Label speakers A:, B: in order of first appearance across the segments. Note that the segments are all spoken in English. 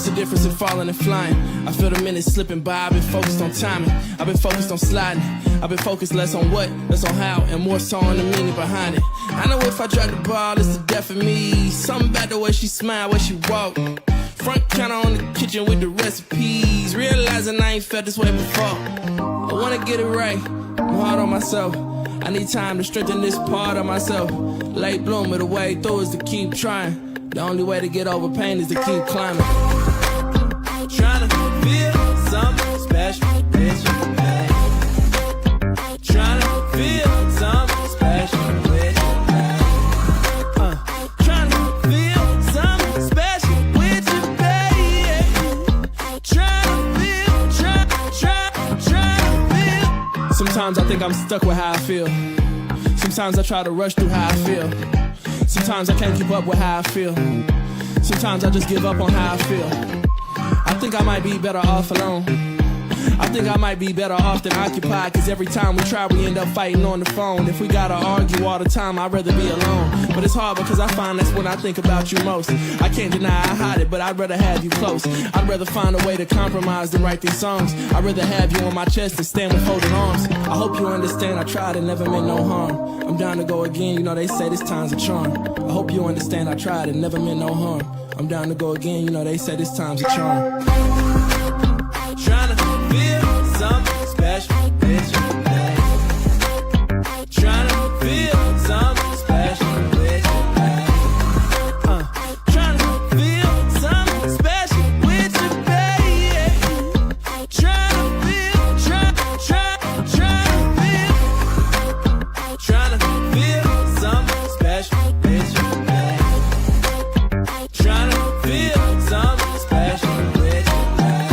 A: the difference in falling and flying? I feel the minutes slipping by. I've been focused on timing. I've been focused on sliding. I've been focused less on what, less on how, and more so on the meaning behind it. I know if I drop the ball, it's the death of me. Something about the way she smile, way she walk. Front counter on the kitchen with the recipes. Realizing I ain't felt this way before. I wanna get it right. I'm hard on myself. I need time to strengthen this part of myself. Late bloomer, the way through is to keep trying. The only way to get over pain is to keep climbing. Trying to feel something special with you, babe. Trying to feel something special with you, babe. Trying to feel something special with you, babe. Trying to feel. Sometimes I think I'm stuck with how I feel. Sometimes I try to rush through how I feel. Sometimes I can't keep up with how I feel. Sometimes I just give up on how I feel. I think I might be better off alone. I think I might be better off than occupied. Cause every time we try we end up fighting on the phone. If we gotta argue all the time, I'd rather be alone. But it's hard because I find that's when I think about you most. I can't deny I hide it, but I'd rather have you close. I'd rather find a way to compromise than write these songs. I'd rather have you on my chest and stand with folded arms. I hope you understand I tried and never meant no harm. I'm down to go again, you know they say this time's a charm. I hope you understand I tried and never meant no harm. I'm down to go again, you know they say this time's a charm. Trying to feel something special with you, babe. Trying to feel something special with you, babe. Trying to feel something special with you, babe. Trying to feel. Trying to feel something special with you, babe. Trying to feel something special with you, babe.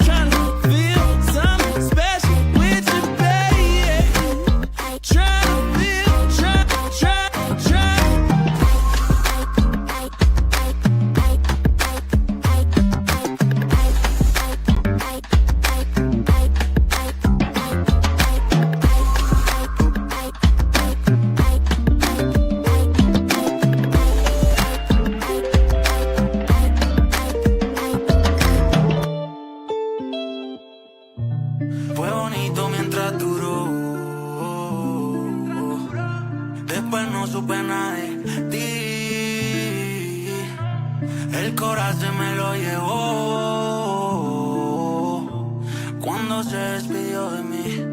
A: Trying to feel something special with you, babe. Trying to feel, try.
B: Fue bonito mientras duró. Después no supe nada de ti. El corazón me lo llevó cuando se despidió de mí.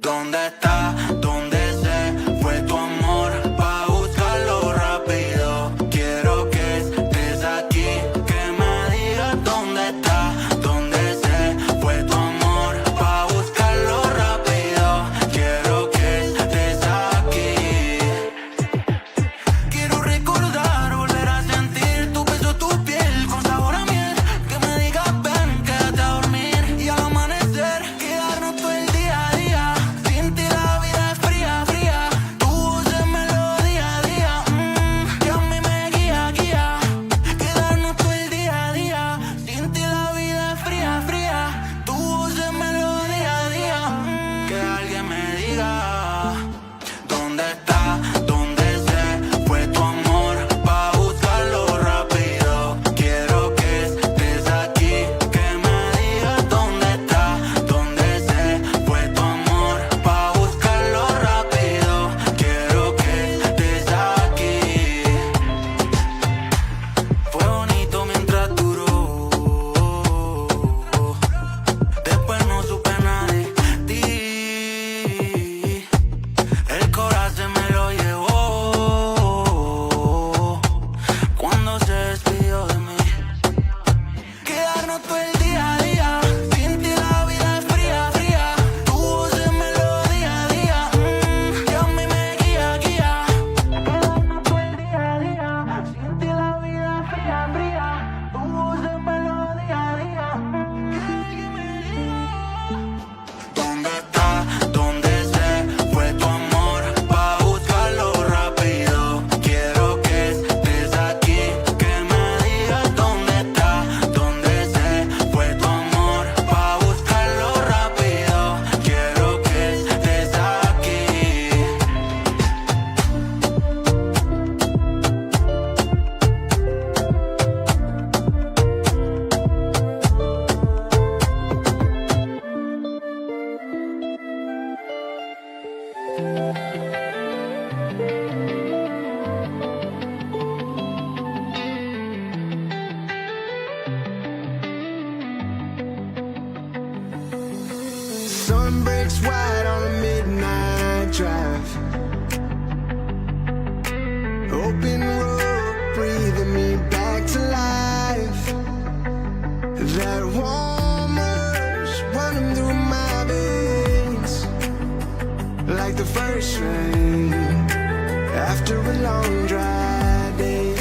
B: ¿Dónde está? ¿Dónde se fue tu amor? Pa' buscarlo rápido. Quiero que estés aquí, que me digas dónde está. ¿Dónde se fue tu amor? Pa' buscarlo rápido. Quiero que estés aquí. Quiero recordar, volver a sentir tu peso, tu piel con sabor a miel. Que me digas ven, quédate a dormir y al amanecer quedarnos todo el día a día. Sin ti la vida
C: Sun breaks white on a midnight drive. Open road, breathing me back to life. That warm rush running through my veins, like the first rain after a long dry day.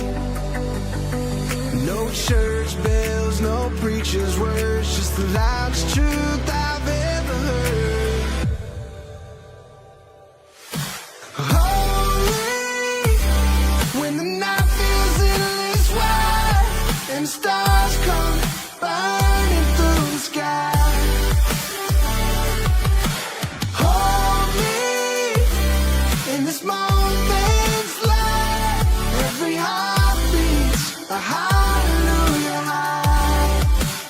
C: No church bells, no preacher's words, just the loudest truth I've ever heard. Holy, when the night feels endless wide and the stars come burning through the sky. Hold me in this moment's light. Every heart beats a hallelujah high.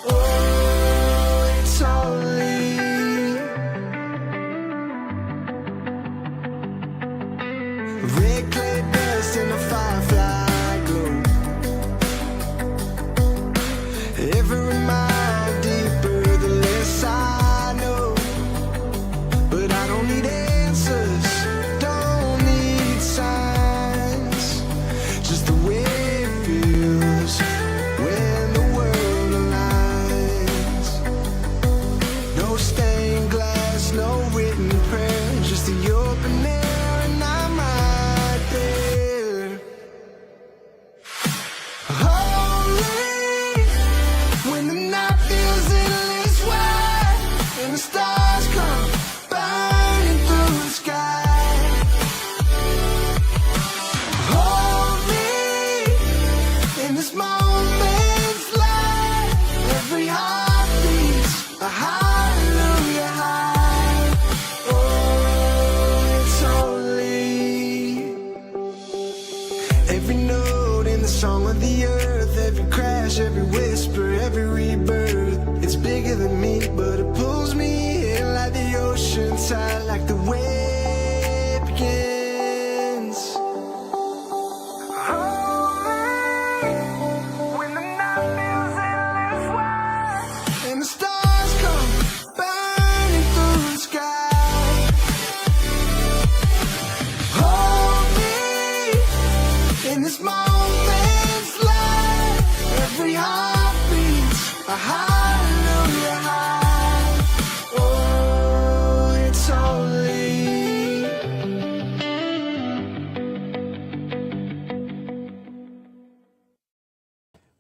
C: Oh, it's holy. Red clay dust in a firefly glow. Every mile deeper, the less I know. But I don't need answers, don't need signs. Just the way it feels when the world aligns. No stained glass, no written prayer, just the open air and I'm right there. Holy, when the night feels endless wide and the stars come burning through the sky. Hold me in this moment's light. Every heart beats a hallelujah high. Oh, it's holy. Every note in the song of the earth, every crash, every whisper, every rebirth. It's bigger than me, but it pulls me in like the ocean tide, like the way it begins. When the night feels endless wide and the stars come burning through the sky. Hold me in this moment's light. Every heart beats a hallelujah high. Oh, it's holy.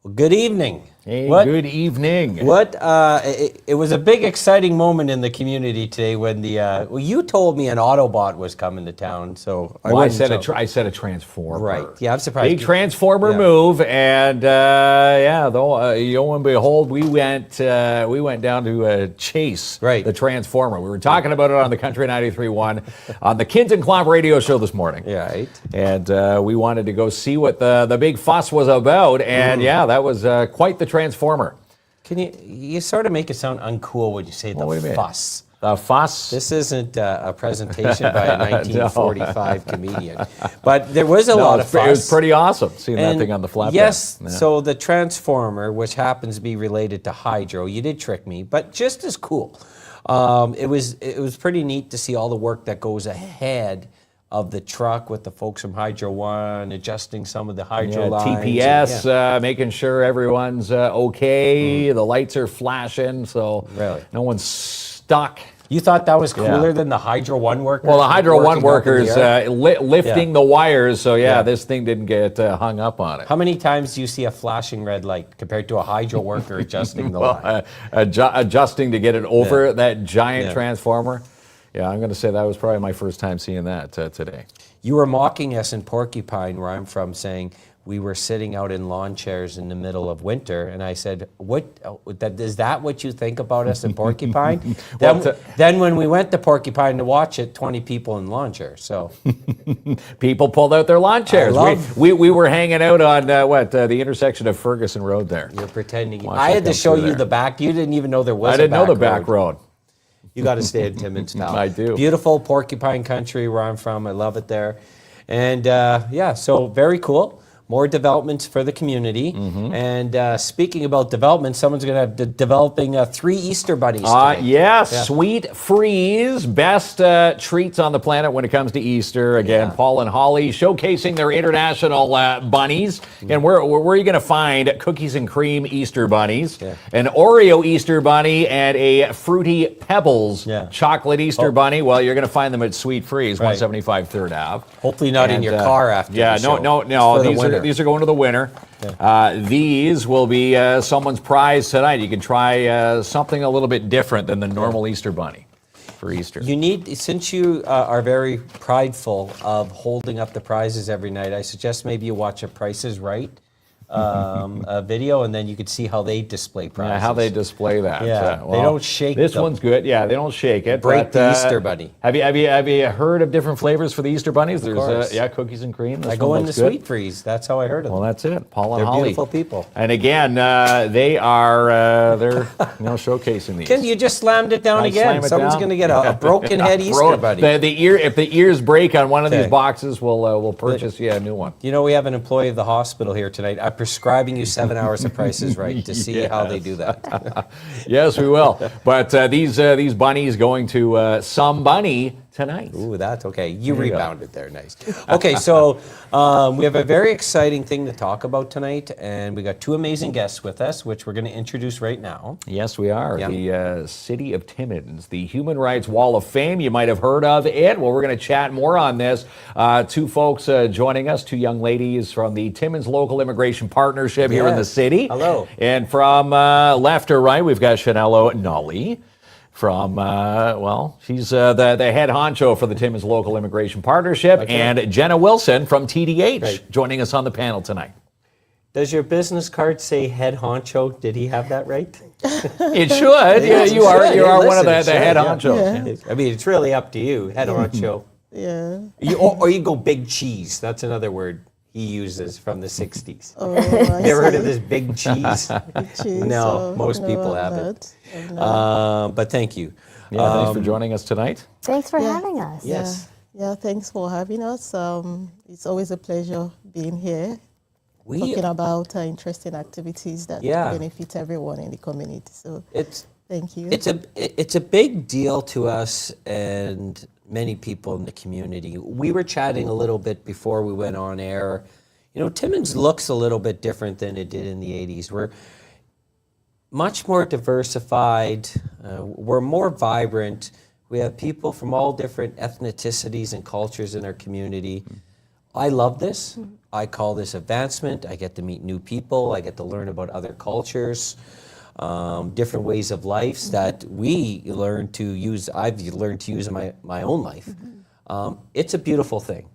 D: Well, good evening.
E: Hey,
D: What-
E: good evening.
D: It was a big, exciting moment in the community today when the. Well, you told me an Autobot was coming to town, so
E: Well, I
D: wasn't
E: said I said a transformer.
D: Right. Yeah, I'm surprised.
E: Big transformer
D: Yeah.
E: move, and lo and behold, we went down to chase
D: Right.
E: the transformer. We were talking about it on the Country 93.1 on the KINZ and KLOMP radio show this morning.
D: Yeah, right.
E: And we wanted to go see what the big fuss was about, and that was quite the transformer.
D: Can you sort of make it sound uncool when you say the
E: what do you mean?
D: fuss?
E: The fuss.
D: This isn't a presentation by a 1945 comedian, but there was a lot of fuss.
E: It was pretty awesome seeing that
D: And
E: thing on the flatbed.
D: yes,
E: Yeah.
D: so the transformer, which happens to be related to hydro, you did trick me, but just as cool. It was pretty neat to see all the work that goes ahead of the truck with the folks from Hydro One adjusting some of the hydro lines.
E: TPS,
D: and-
E: making sure everyone's okay. The lights are flashing, so
D: Really?
E: no one's stuck.
D: You thought that was cooler
E: Yeah.
D: than the Hydro One workers?
E: Well, the Hydro One
D: working up in the
E: workers
D: air?
E: lifting
D: Yeah.
E: the wires, so
D: Yeah.
E: this thing didn't get hung up on it.
D: How many times do you see a flashing red light compared to a hydro worker adjusting the line?
E: Adjusting to get it over that giant
D: Yeah.
E: transformer. Yeah, I'm going to say that was probably my first time seeing that today.
D: You were mocking us in Porcupine, where I'm from, saying we were sitting out in lawn chairs in the middle of winter, and I said, is that what you think about us in Porcupine?" then when we went to Porcupine to watch it, 20 people in lawn chairs. So
E: People pulled out their lawn chairs.
D: love-
E: We were hanging out on the intersection of Ferguson Road there.
D: you're pretending.
E: Watch
D: I
E: it
D: had to
E: come
D: show
E: through
D: you
E: there.
D: the back. You didn't even know there was
E: I
D: a
E: didn't know
D: back
E: the back road.
D: You got to stay in Timmins, pal.
E: I do.
D: Beautiful porcupine country where I'm from. I love it there. And yeah, so very cool. More developments for the community. And speaking about development, someone's going to have developing 3 Easter bunnies today.
E: Yeah, sweet Freez, best treats on the planet when it comes to Easter. Again, Paul and Holly showcasing their international bunnies. And where are you going to find cookies and cream Easter bunnies, an Oreo Easter bunny, and a Fruity Pebbles chocolate Easter bunny? Well, you're going to find them at Sweet Freeze, 175 3rd Ave.
D: Hopefully not in your car after the show.
E: No. These are going to the winner. These will be someone's prize tonight. You can try something a little bit different than the normal Easter bunny for Easter.
D: You need, since you are very prideful of holding up the prizes every night, I suggest maybe you watch a Price is Right a video, and then you could see how they display prizes.
E: How they display that.
D: Yeah, they don't shake
E: This
D: them.
E: one's good. Yeah, they don't shake it.
D: Break the Easter bunny.
E: Have you heard of different flavors for the Easter bunnies? There's
D: course.
E: cookies and cream. This
D: I go
E: one
D: in the
E: looks good.
D: Sweet Freeze. That's how I heard of them.
E: Well, that's it. Paul and
D: They're
E: Holly.
D: beautiful people.
E: And again, they are they're showcasing these.
D: Ken, you just slammed it down
E: I
D: again.
E: slam it
D: Someone's
E: down.
D: going to get a broken head Easter bunny.
E: If the ears break on one of these
D: Okay.
E: boxes, we'll purchase you a new one.
D: You know, we have an employee of the hospital here tonight. I'm prescribing you 7 hours of Price is Right to see how they do that.
E: Yes, we will. But these bunnies going to Some Bunny tonight.
D: Ooh, that's okay. You
E: There you go.
D: rebounded there. Nice. Okay, so we have a very exciting thing to talk about tonight, and we got 2 amazing guests with us, which we're going to introduce right now.
E: Yes, we are.
D: Yeah.
E: The City of Timmins, the Human Rights Wall of Fame. You might have heard of it. Well, we're going to chat more on this. 2 folks joining us, 2 young ladies from the Timmins Local Immigration Partnership here in the
D: Yes.
E: city.
D: Hello.
E: And from left to right, we've got Shanello Nolly. From, she's the head honcho for the Timmins Local Immigration Partnership, and Jenna Wilson from TDH joining us on the panel tonight.
D: Does your business card say head honcho? Did he have that right?
E: It should. Yeah, you are one of the head honchos.
D: I mean, it's really up to you, head honcho.
F: Yeah.
D: Or you go big cheese. That's another word he uses from the 60s.
F: Oh, I
D: You ever heard
F: see.
D: of this big cheese?
F: Cheese,
D: No,
F: so
D: most
F: I've
D: people
F: never
D: haven't.
F: heard. I've never-
D: But thank you.
E: Yeah, thanks for joining us tonight.
G: Thanks for
F: Yeah.
G: having us.
D: Yes.
F: Yeah, thanks for having us. It's always a pleasure being here,
D: We,
F: talking about interesting activities that
D: Yeah.
F: benefit everyone in the community. So
D: it's
F: thank you.
D: it's a big deal to us and many people in the community. We were chatting a little bit before we went on air. You know, Timmins looks a little bit different than it did in the 80s. We're much more diversified. We're more vibrant. We have people from all different ethnicities and cultures in our community. I love this. I call this advancement. I get to meet new people. I get to learn about other cultures, different ways of lives that we learn to use. I've learned to use in my own life. It's a beautiful thing.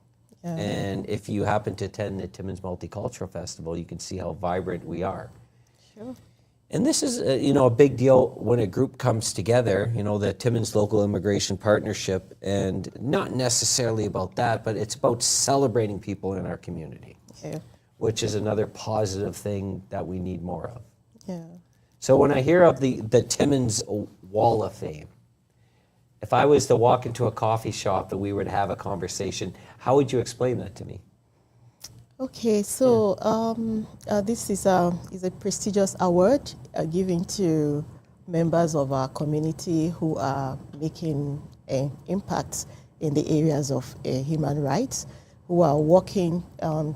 F: Yeah.
D: And if you happen to attend the Timmins Multicultural Festival, you can see how vibrant we are.
F: Sure.
D: And this is, a big deal when a group comes together, the Timmins Local Immigration Partnership, and not necessarily about that, but it's about celebrating people in our community,
F: Yeah.
D: which is another positive thing that we need more of.
F: Yeah.
D: So when I hear of the Timmins Wall of Fame, if I was to walk into a coffee shop and we were to have a conversation, how would you explain that to me?
F: Okay, so this is a prestigious award given to members of our community who are making an impact in the areas of human rights, who are working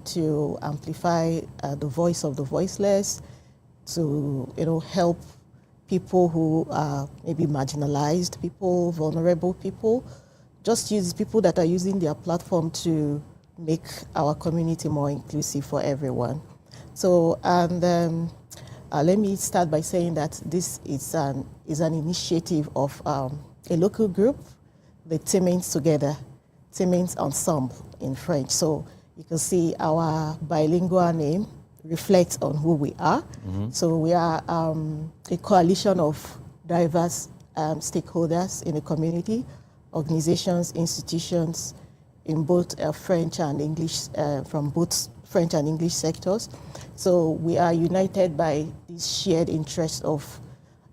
F: to amplify the voice of the voiceless, to help people who are maybe marginalized people, vulnerable people, just use people that are using their platform to make our community more inclusive for everyone. So, let me start by saying that this is an initiative of a local group, the Timmins Together, Timmins Ensemble in French. So you can see our bilingual name reflects on who we are. Mm-hmm. So we are a coalition of diverse stakeholders in the community, organizations, institutions, in both French and English, from both French and English sectors. So we are united by this shared interest of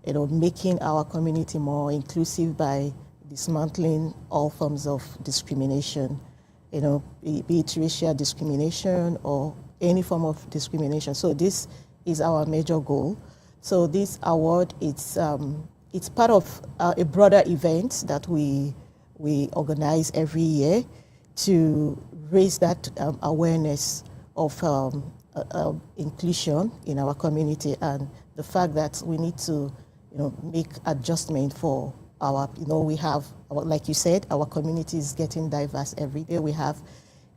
F: making our community more inclusive by dismantling all forms of discrimination, be it racial discrimination or any form of discrimination. So this is our major goal. So this award, it's part of a broader event that we organize every year to raise that awareness of inclusion in our community, and the fact that we need to make adjustment for we have, like you said, our community is getting diverse every day. We have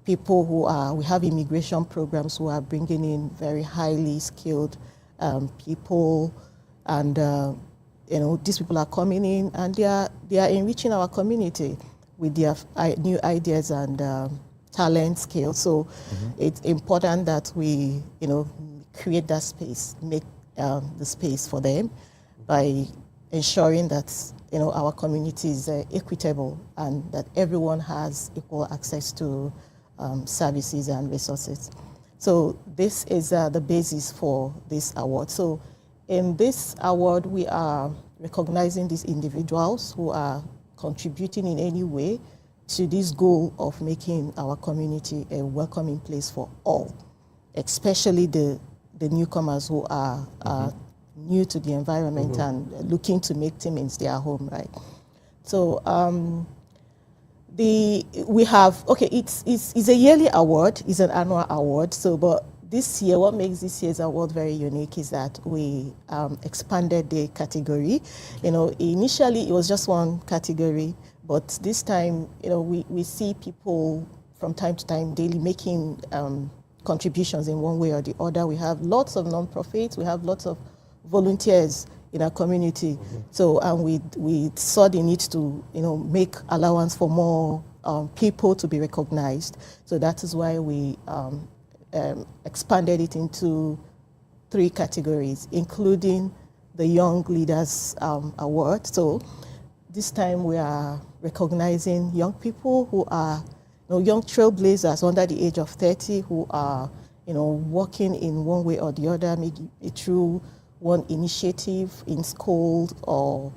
F: people we have immigration programs who are bringing in very highly skilled people, and these people are coming in and they are enriching our community with their new ideas and talent, skills. So it's important that we create that space, make the space for them by ensuring that our community is equitable and that everyone has equal access to services and resources. So this is the basis for this award. So in this award, we are recognizing these individuals who are contributing in any way to this goal of making our community a welcoming place for all, especially the newcomers who are new to the environment and looking to make Timmins their home, right? So it's a yearly award, it's an annual award. So, but this year, what makes this year's award very unique is that we expanded the category. Initially it was just one category, but this time, we see people from time to time daily making contributions in one way or the other. We have lots of non-profits, we have lots of volunteers in our community. So, and we saw the need to, make allowance for more people to be recognized. So that is why we expanded it into 3 categories, including the Young Leaders Award. So this time we are recognizing young people who are young trailblazers under the age of 30 who are working in one way or the other, maybe through one initiative in school or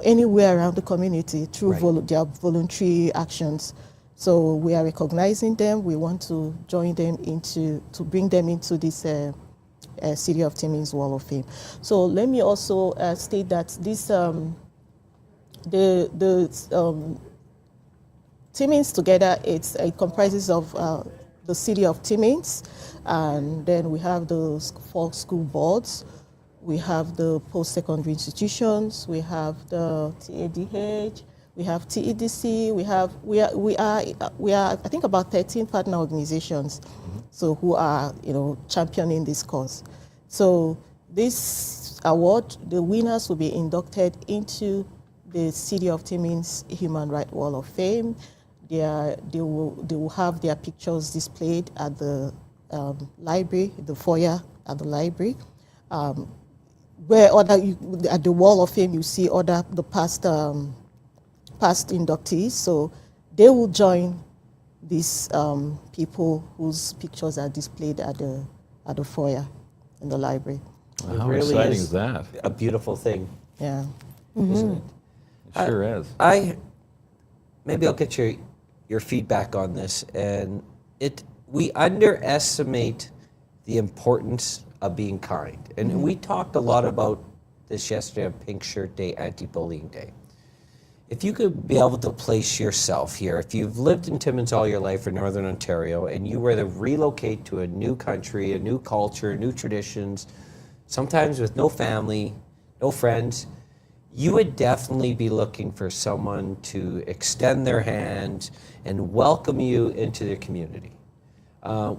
F: anywhere around the community through their voluntary actions. So we are recognizing them. We want to join them to bring them into this City of Timmins Wall of Fame. So let me also state that this Timmins together, it comprises of the City of Timmins, and then we have the 4 school boards. We have the post-secondary institutions. We have the TADH. We have TEDC. We are I think about 13 partner organizations, so who are championing this cause. So this award, the winners will be inducted into the City of Timmins Human Rights Wall of Fame. They will have their pictures displayed at the library, the foyer at the library. Where at the Wall of Fame you see the past inductees, so they will join these people whose pictures are displayed at the foyer in the library.
E: Well, how
D: really
E: exciting
D: is
E: is that?
D: A beautiful thing,
F: Yeah.
D: isn't it?
E: It sure is.
D: Maybe I'll get your feedback on this, and we underestimate the importance of being kind. And we talked a lot about this yesterday on Pink Shirt Day, Anti-Bullying Day. If you could be able to place yourself here, if you've lived in Timmins all your life in Northern Ontario and you were to relocate to a new country, a new culture, new traditions, sometimes with no family, no friends, you would definitely be looking for someone to extend their hand and welcome you into their community.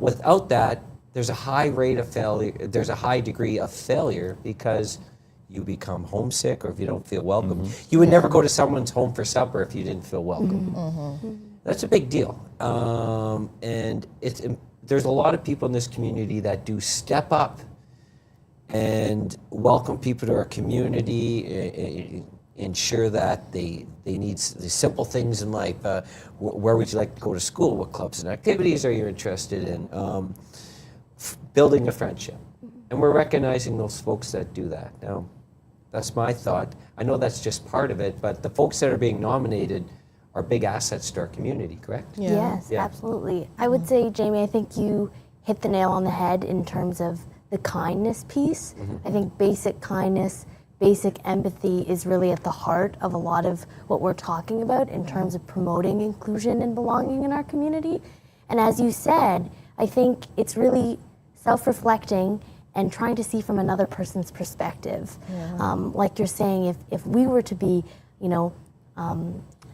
D: Without that, there's a high rate of failure, there's a high degree of failure because you become homesick or if you don't feel welcome. You would never go to someone's home for supper if you didn't feel welcome. That's a big deal. And there's a lot of people in this community that do step up and welcome people to our community, ensure that they need the simple things in life. Where would you like to go to school? What clubs and activities are you interested in? Building a friendship. And we're recognizing those folks that do that. Now, That's my thought. I know that's just part of it, but the folks that are being nominated are big assets to our community, correct?
F: Yeah.
G: Yes,
D: Yeah.
G: absolutely. I would say, Jamie, I think you hit the nail on the head in terms of the kindness piece. I think basic kindness, basic empathy is really at the heart of a lot of what we're talking about in terms of promoting inclusion and belonging in our community. And as you said, I think it's really self-reflecting and trying to see from another person's perspective. Like you're saying, if we were to be,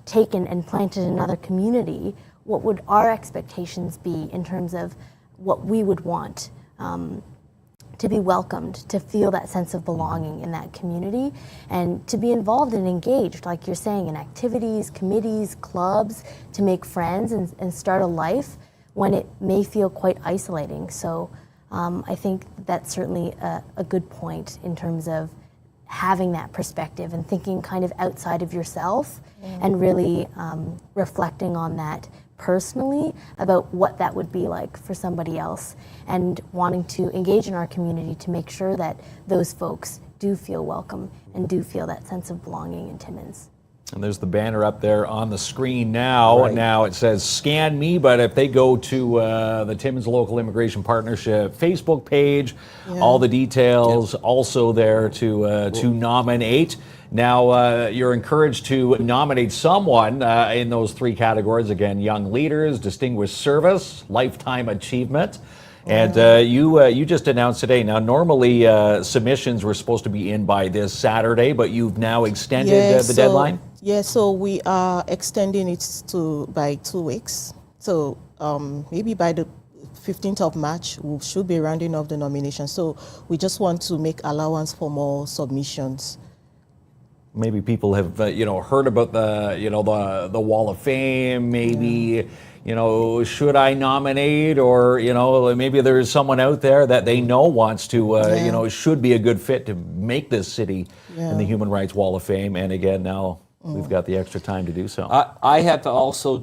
G: taken and planted in another community, what would our expectations be in terms of what we would want to be welcomed, to feel that sense of belonging in that community, and to be involved and engaged, like you're saying, in activities, committees, clubs, to make friends and start a life when it may feel quite isolating. So I think that's certainly a good point in terms of having that perspective and thinking kind of outside of yourself and really reflecting on that personally about what that would be like for somebody else, and wanting to engage in our community to make sure that those folks do feel welcome and do feel that sense of belonging in Timmins.
E: And there's the banner up there on the screen now.
D: Right.
E: Now it says scan me, but if they go to the Timmins Local Immigration Partnership Facebook page, all the details also there to nominate. Now you're encouraged to nominate someone in those three categories. Again, young leaders, distinguished service, lifetime achievement. And you just announced today. Now, normally submissions were supposed to be in by this Saturday, but you've now extended the deadline?
F: Yeah, so we are extending it by 2 weeks. So maybe by the 15th of March, we should be rounding off the nomination. So we just want to make allowance for more submissions.
E: Maybe people have heard about the Wall of Fame. Maybe should I nominate, or maybe there's someone out there that they know wants to should be a good fit to make this city in the Human Rights Wall of Fame. And again, now we've got the extra time to do so.
D: I have to also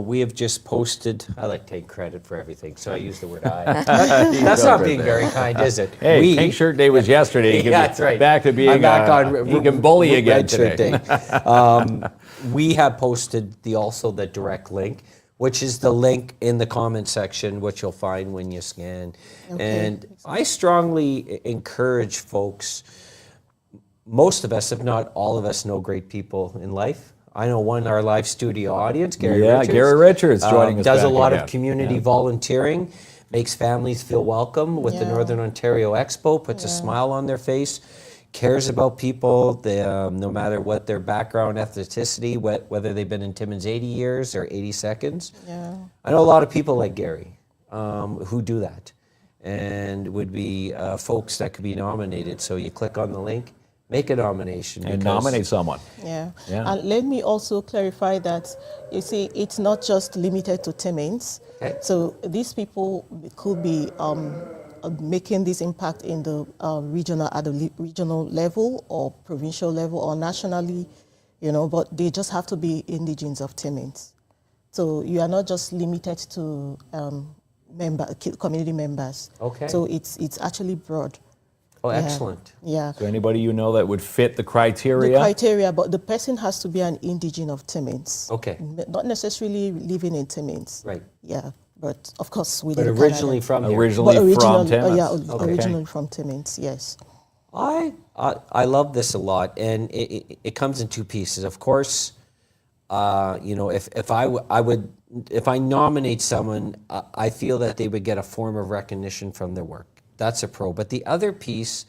D: we have just posted, I like to take credit for everything, so I use the word I. That's not being very kind, is it?
E: Hey, Pink Shirt Day was yesterday. You can
D: Yeah, that's right.
E: Back to being
D: I'm back on
E: you can bully again
D: Red Shirt
E: today.
D: Day. We have posted the direct link, which is the link in the comment section, which you'll find when you scan. And I strongly encourage folks. Most of us, if not all of us, know great people in life. I know our live studio audience, Gary Richards.
E: Gary Richards joining us.
D: Does a
E: back
D: lot
E: again.
D: of community volunteering, makes families feel welcome with the Northern Ontario Expo, puts a smile on their face, cares about people, no matter what their background, ethnicity, whether they've been in Timmins 80 years or 80 seconds. Yeah. I know a lot of people like Gary who do that, and would be folks that could be nominated. So you click on the link, make a nomination.
E: And nominate someone.
F: Yeah.
E: Yeah.
F: And let me also clarify that, you see, it's not just limited to Timmins.
D: Okay.
F: So these people could be making this impact in the regional level or provincial level or nationally, but they just have to be indigents of Timmins. So you are not just limited to community members.
D: Okay.
F: So it's actually broad.
D: Oh, excellent.
F: Yeah.
E: So anybody that would fit the criteria?
F: The criteria, but the person has to be an indigent of Timmins.
D: Okay.
F: Not necessarily living in Timmins.
D: Right.
F: Yeah, but of course
D: But
F: within
D: originally
F: Canada.
D: from here.
E: Originally from Timmins.
F: Originally from Timmins, yes.
D: I love this a lot, and it comes in two pieces. Of course, if I nominate someone, I feel that they would get a form of recognition from their work. That's a pro. But the other piece,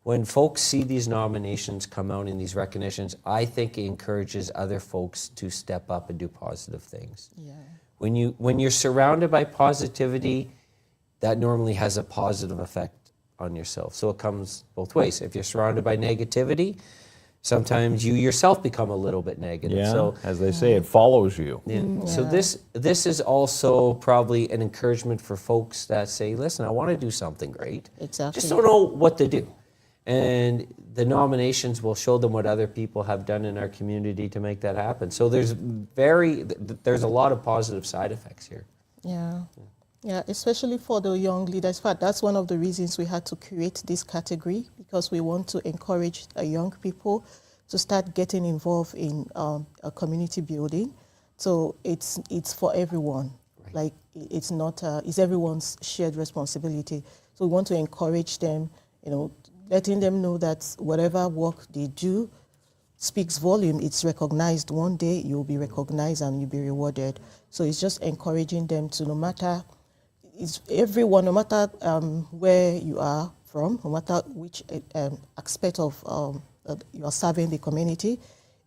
D: when folks see these nominations come out in these recognitions, I think it encourages other folks to step up and do positive things. Yeah. When you're surrounded by positivity, that normally has a positive effect on yourself. So it comes both ways. If you're surrounded by negativity, sometimes you yourself become a little bit negative.
E: Yeah,
D: So,
E: as they say, it follows you.
D: So this is also probably an encouragement for folks that say, listen, I want to do something great.
F: Exactly.
D: Just don't know what to do. And the nominations will show them what other people have done in our community to make that happen. So there's a lot of positive side effects here.
F: Yeah. Yeah, especially for the young leaders. In fact, that's one of the reasons we had to create this category, because we want to encourage young people to start getting involved in a community building. So it's for everyone. Right. Like it's not it's everyone's shared responsibility. So we want to encourage them, letting them know that whatever work they do speaks volume. It's recognized. One day you'll be recognized and you'll be rewarded. So it's just encouraging them to, no matter where you are from, no matter which aspect of you are serving the community,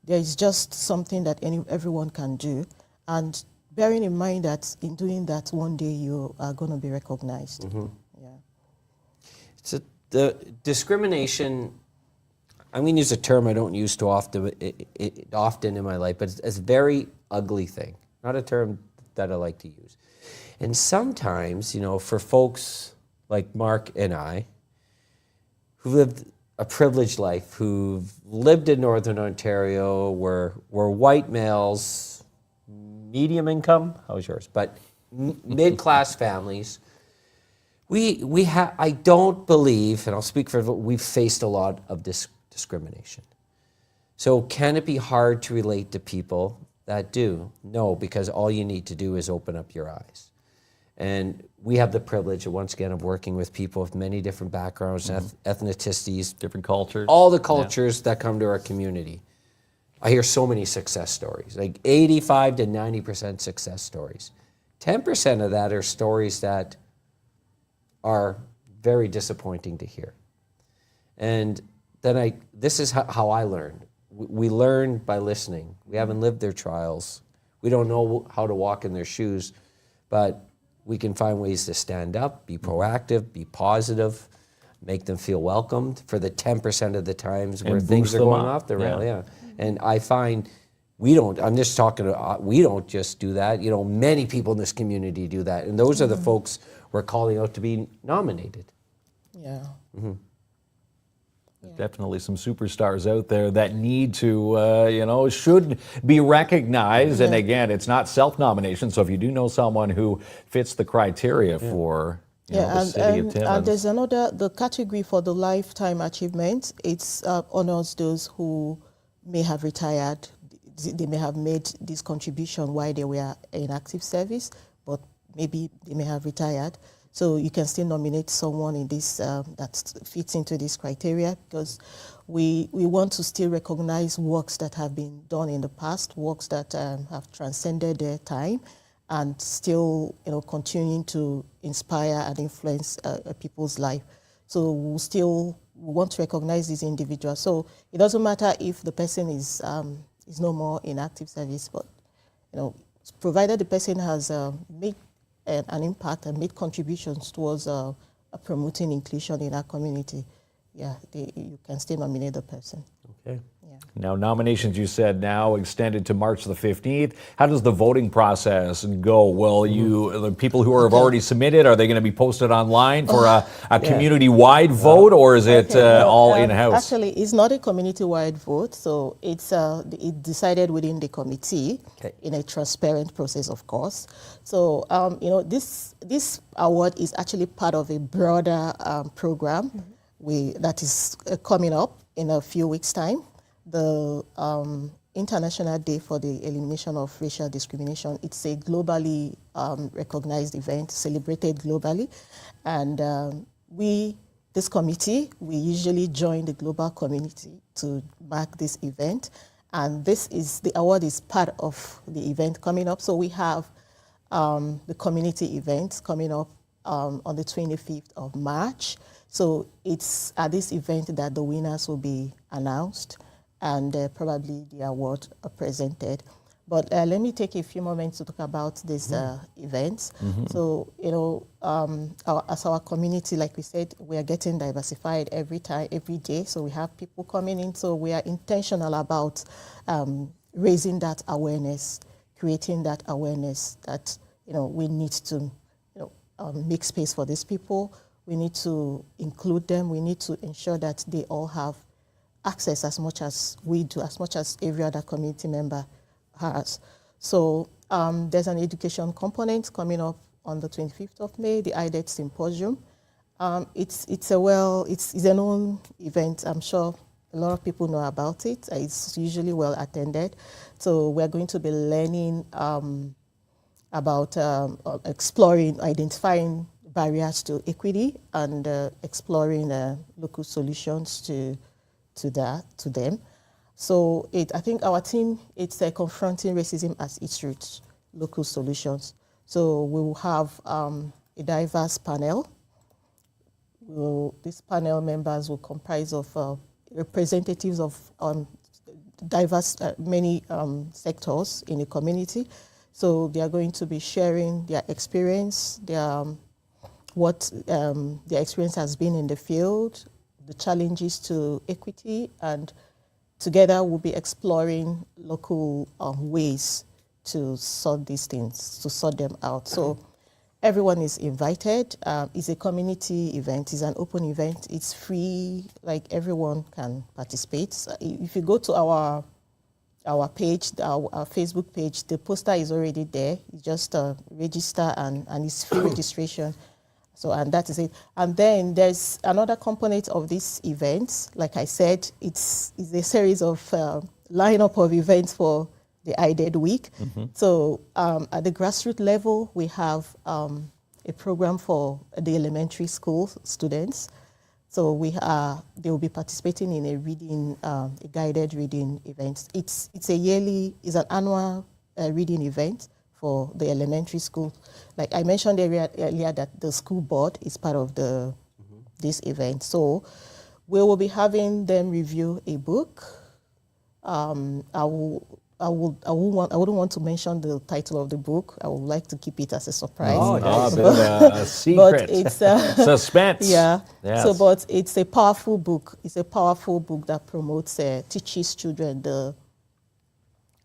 F: there is just something that everyone can do. And bearing in mind that in doing that, one day you are going to be recognized. Mm-hmm. Yeah.
D: So the discrimination, I'm going to use a term I don't use too often, often in my life, but it's a very ugly thing, not a term that I like to use. And sometimes, for folks like Mark and I, who lived a privileged life, who've lived in Northern Ontario, we're white males, medium income, how's yours? But mid-class families, I don't believe, and I'll speak for, we've faced a lot of discrimination. So can it be hard to relate to people that do? No, because all you need to do is open up your eyes. And we have the privilege, once again, of working with people with many different backgrounds, ethnicities,
E: different cultures.
D: All the cultures that come to our community. I hear so many success stories, like 85 to 90% success stories. 10% of that are stories that are very disappointing to hear. And then this is how I learned. We learn by listening. We haven't lived their trials. We don't know how to walk in their shoes, but we can find ways to stand up, be proactive, be positive, make them feel welcomed for the 10% of the times where things are going off the rail. Yeah. And I find we don't just do that. Many people in this community do that. And those are the folks we're calling out to be nominated.
F: Yeah.
E: Mm-hmm. Definitely some superstars out there that need to, should be recognized. And again, it's not self-nomination. So if you do know someone who fits the criteria for the city of Timmins.
F: And there's the category for the lifetime achievement. It's honors those who may have retired. They may have made this contribution while they were in active service, but maybe they may have retired. So you can still nominate someone in this that fits into this criteria, because we want to still recognize works that have been done in the past, works that have transcended their time, and still continuing to inspire and influence people's life. So we want to recognize these individuals. So it doesn't matter if the person is no more in active service, but provided the person has made an impact and made contributions towards promoting inclusion in our community, you can still nominate the person.
E: Okay. Yeah. Now, nominations, you said, now extended to March the 15th. How does the voting process go? Will the people who have already submitted, are they going to be posted online for a community-wide vote, or is it all in-house?
F: Actually, it's not a community-wide vote, so it's decided within the committee in a transparent process, of course. So, this award is actually part of a broader program that is coming up in a few weeks' time. The International Day for the Elimination of Racial Discrimination. It's a globally recognized event, celebrated globally. And this committee, we usually join the global community to mark this event. And the award is part of the event coming up. So we have the community event coming up on the 25th of March. So it's at this event that the winners will be announced and probably the award presented. But let me take a few moments to talk about these events. So, as our community, like we said, we are getting diversified every day. So we have people coming in. So we are intentional about raising that awareness, creating that awareness that, we need to, make space for these people. We need to include them. We need to ensure that they all have access as much as we do, as much as every other community member has. So there's an education component coming up on the 25th of May, the IDET Symposium. It's a known event. I'm sure a lot of people know about it. It's usually well attended. So we're going to be learning about exploring, identifying barriers to equity and exploring local solutions to them. So I think our team, it's confronting racism at its roots, local solutions. So we will have a diverse panel. These panel members will comprise of representatives of diverse, many sectors in the community. So they are going to be sharing their experience, what their experience has been in the field, the challenges to equity, and together we'll be exploring local ways to sort these things, to sort them out. So everyone is invited. It's a community event. It's an open event. It's free. Like, everyone can participate. So if you go to our page, our Facebook page, the poster is already there. You just register and it's free registration. So, and that is it. And then there's another component of this event. Like I said, it's a series of lineup of events for the IDED week. So at the grassroots level, we have a program for the elementary school students. So they will be participating in a reading, a guided reading event. It's an annual reading event for the elementary school. Like I mentioned earlier that the school board is part of this event. So we will be having them review a book. I wouldn't want to mention the title of the book. I would like to keep it as a surprise.
E: Oh, nice. A secret.
F: But it's
E: suspense.
F: Yeah.
E: Yes.
F: So, but it's a powerful book. It's a powerful book that promotes, teaches children the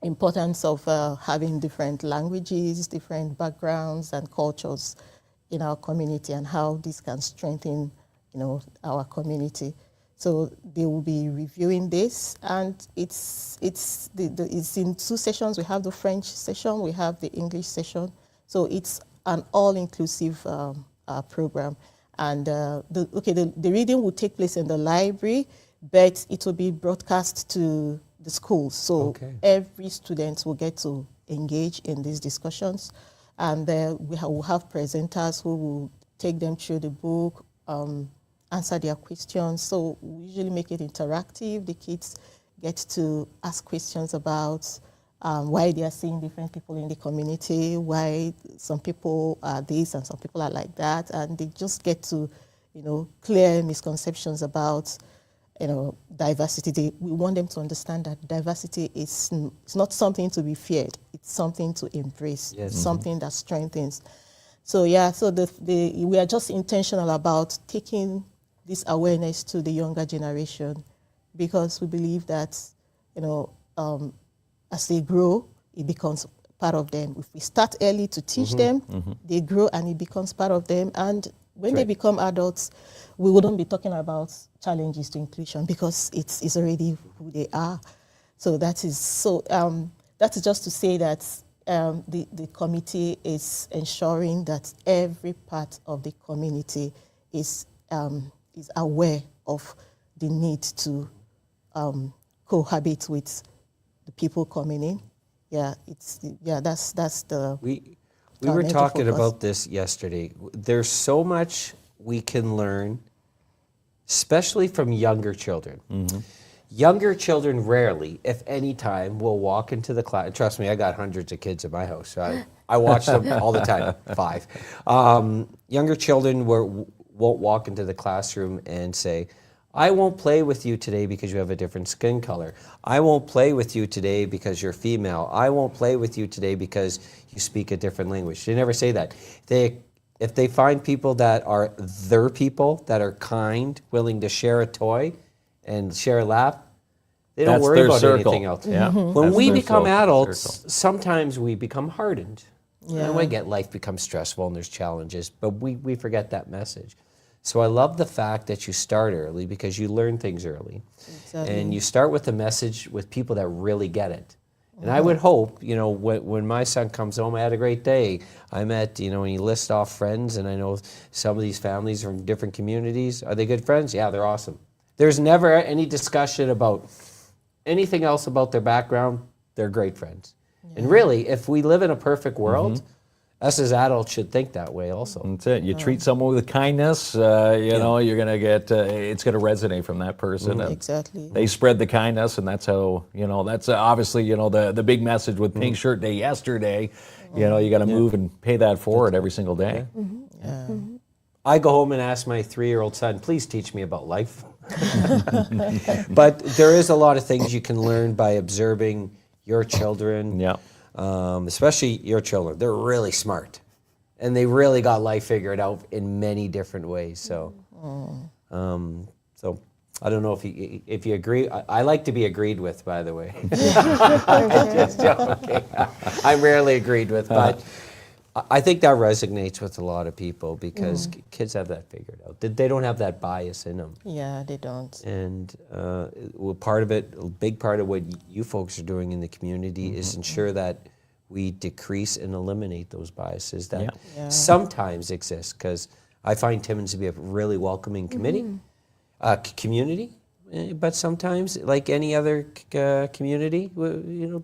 F: importance of having different languages, different backgrounds and cultures in our community, and how this can strengthen, our community. So they will be reviewing this, and it's in two sessions. We have the French session, we have the English session. So it's an all-inclusive program. And the reading will take place in the library, but it will be broadcast to the schools. So every student will get to engage in these discussions, and we will have presenters who will take them through the book, answer their questions. So we usually make it interactive. The kids get to ask questions about why they are seeing different people in the community, why some people are this and some people are like that, and they just get to, clear misconceptions about, diversity. We want them to understand that diversity is not something to be feared. It's something to embrace.
D: Yes.
F: It's something that strengthens. So we are just intentional about taking this awareness to the younger generation, because we believe that, as they grow, it becomes part of them. If we start early to teach them, they grow and it becomes part of them. And when they become adults, we wouldn't be talking about challenges to inclusion, because it's already who they are. So that is just to say that the committee is ensuring that every part of the community is aware of the need to cohabit with the people coming in. That's the.
D: We were talking about this yesterday. There's so much we can learn, especially from younger children. Younger children rarely, if any time, will walk into the class. Trust me, I got hundreds of kids in my house. So I watch them all the time, 5. Younger children won't walk into the classroom and say, I won't play with you today because you have a different skin color. I won't play with you today because you're female. I won't play with you today because you speak a different language. They never say that. If they find people that are their people, that are kind, willing to share a toy and share a laugh, they don't worry about anything else.
E: Yeah.
D: When we become adults, sometimes we become hardened.
F: Yeah.
D: And we get life becomes stressful and there's challenges, but we forget that message. So I love the fact that you start early, because you learn things early.
F: Exactly.
D: And you start with a message with people that really get it. And I would hope, when my son comes home, I had a great day. I met, when you list off friends, and I know some of these families are from different communities. Are they good friends? Yeah, they're awesome. There's never any discussion about anything else about their background. They're great friends. And really, if we live in a perfect world, us as adults should think that way also.
E: That's it. You treat someone with kindness, you're going to get, it's going to resonate from that person. And
F: Exactly.
E: they spread the kindness, and that's how, that's obviously, the big message with Pink Shirt Day yesterday. You got to move and pay that forward every single day.
D: I go home and ask my 3-year-old son, please teach me about life. But there is a lot of things you can learn by observing your children.
E: Yeah.
D: Especially your children. They're really smart. And they really got life figured out in many different ways. So, so I don't know if you agree. I like to be agreed with, by the way. Just joking. I'm rarely agreed with, but I think that resonates with a lot of people because kids have that figured out. They don't have that bias in them.
F: Yeah, they don't.
D: And part of it, a big part of what you folks are doing in the community is ensure that we decrease and eliminate those biases that sometimes exist. Because I find Timmins to be a really welcoming community, but sometimes, like any other community,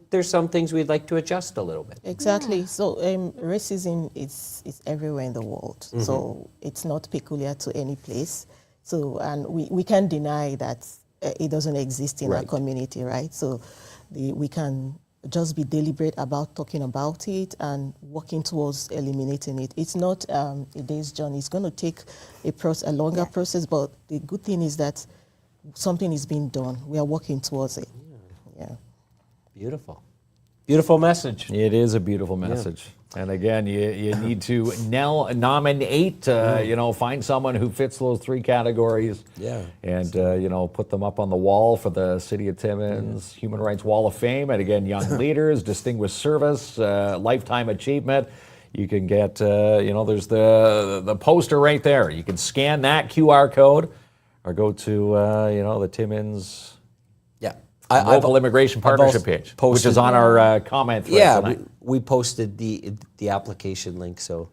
D: there's some things we'd like to adjust a little bit.
F: Exactly. So racism is everywhere in the world. So it's not peculiar to any place. So, and we can't deny that it doesn't exist in our community, right? So we can just be deliberate about talking about it and working towards eliminating it. It's not a day's journey. It's going to take a longer process, but the good thing is that something is being done. We are working towards it. Yeah.
D: Beautiful. Beautiful message.
E: It is a beautiful message. And again, you need to nominate, find someone who fits those 3 categories.
D: Yeah.
E: And, put them up on the wall for the City of Timmins Human Rights Wall of Fame. And again, young leaders, distinguished service, lifetime achievement. You can get, there's the poster right there. You can scan that QR code or go to, the Timmins Local Immigration Partnership page, which is on our comment thread tonight.
D: We posted the application link, so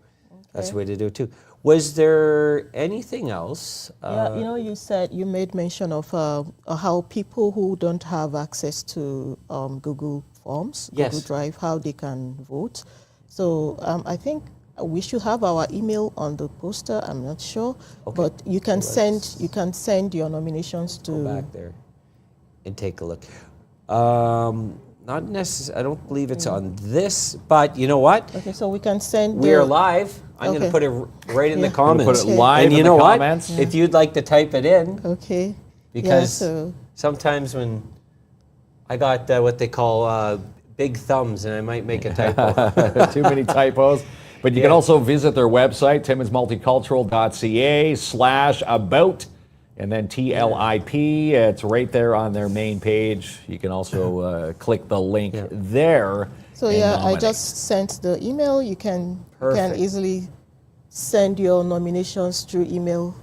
D: that's the way to do it too. Was there anything else?
F: You made mention of how people who don't have access to Google Forms, Google Drive, how they can vote. So I think we should have our email on the poster. I'm not sure, but you can send your nominations to.
D: Go back there and take a look. Not necessarily. I don't believe it's on this, but you know what?
F: Okay, so we can send.
D: We are live. I'm going to put it right in the comments.
E: Put it live in the comments.
D: If you'd like to type it in.
F: Okay.
D: Because sometimes when I got what they call big thumbs, and I might make a typo.
E: Too many typos. But you can also visit their website, timminsmulticultural.ca/about, and then TLIP. It's right there on their main page. You can also click the link there.
F: So I just sent the email. You can easily send your nominations through email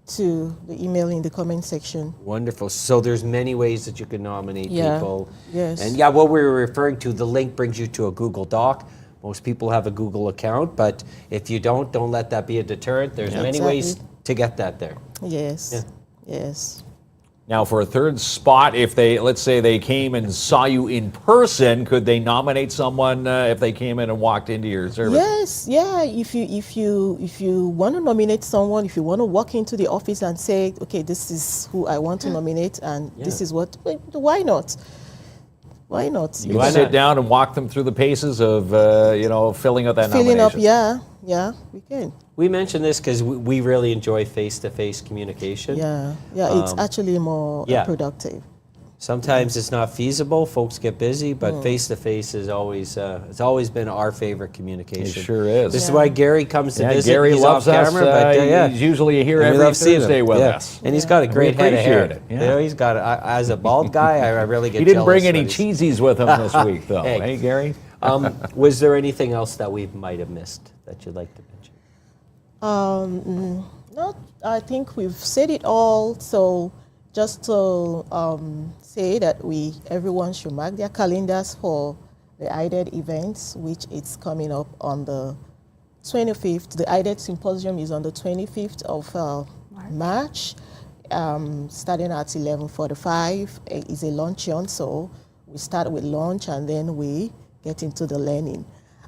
F: to the email in the comment section.
D: Wonderful. So there's many ways that you can nominate people.
F: Yes.
D: And what we were referring to, the link brings you to a Google Doc. Most people have a Google account, but if you don't let that be a deterrent. There's many ways to get that there.
F: Yes.
D: Yeah.
F: Yes.
E: Now, for a third spot, if let's say they came and saw you in person, could they nominate someone if they came in and walked into your service?
F: Yes, yeah. If you want to nominate someone, if you want to walk into the office and say, okay, this is who I want to nominate, and this is what, why not? Why not?
E: You sit down and walk them through the paces of, filling out that
F: nomination.
E: nomination.
F: Yeah, we can.
D: We mention this because we really enjoy face-to-face communication.
F: Yeah, it's actually more productive.
D: Sometimes it's not feasible. Folks get busy, but face-to-face is always it's always been our favorite communication.
E: It sure is.
D: This is why Gary comes to visit.
E: Gary
D: he's
E: loves
D: off
E: us.
D: Camera, but
E: he's usually here every Thursday with us.
D: And he's got a great head of hair.
E: It. Yeah.
D: He's got as a bald guy, I really get.
E: He didn't bring
D: jealous
E: any cheesies with him this week, though. Hey, Gary.
D: Was there anything else that we might have missed that you'd like to mention?
F: No, I think we've said it all. So just to say that everyone should mark their calendars for the IDED events, which is coming up on the 25th. The IDED Symposium is on the 25th of March, starting at 11:45. It's a luncheon, so we start with lunch and then we get into the learning.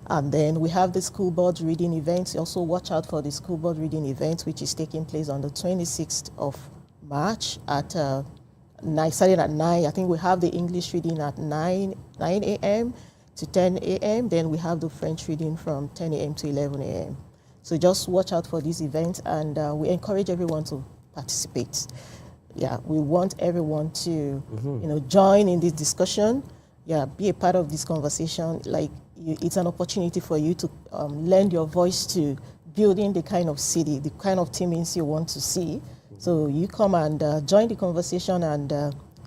F: And then we have the school board reading events. Also watch out for the school board reading event, which is taking place on the 26th of March at 9, starting at 9. I think we have the English reading at 9 a.m. to 10 a.m. Then we have the French reading from 10 a.m. to 11 a.m. So just watch out for these events, and we encourage everyone to participate. Yeah, we want everyone to, join in this discussion. Yeah, be a part of this conversation. Like, it's an opportunity for you to lend your voice to building the kind of city, the kind of Timmins you want to see. So you come and join the conversation and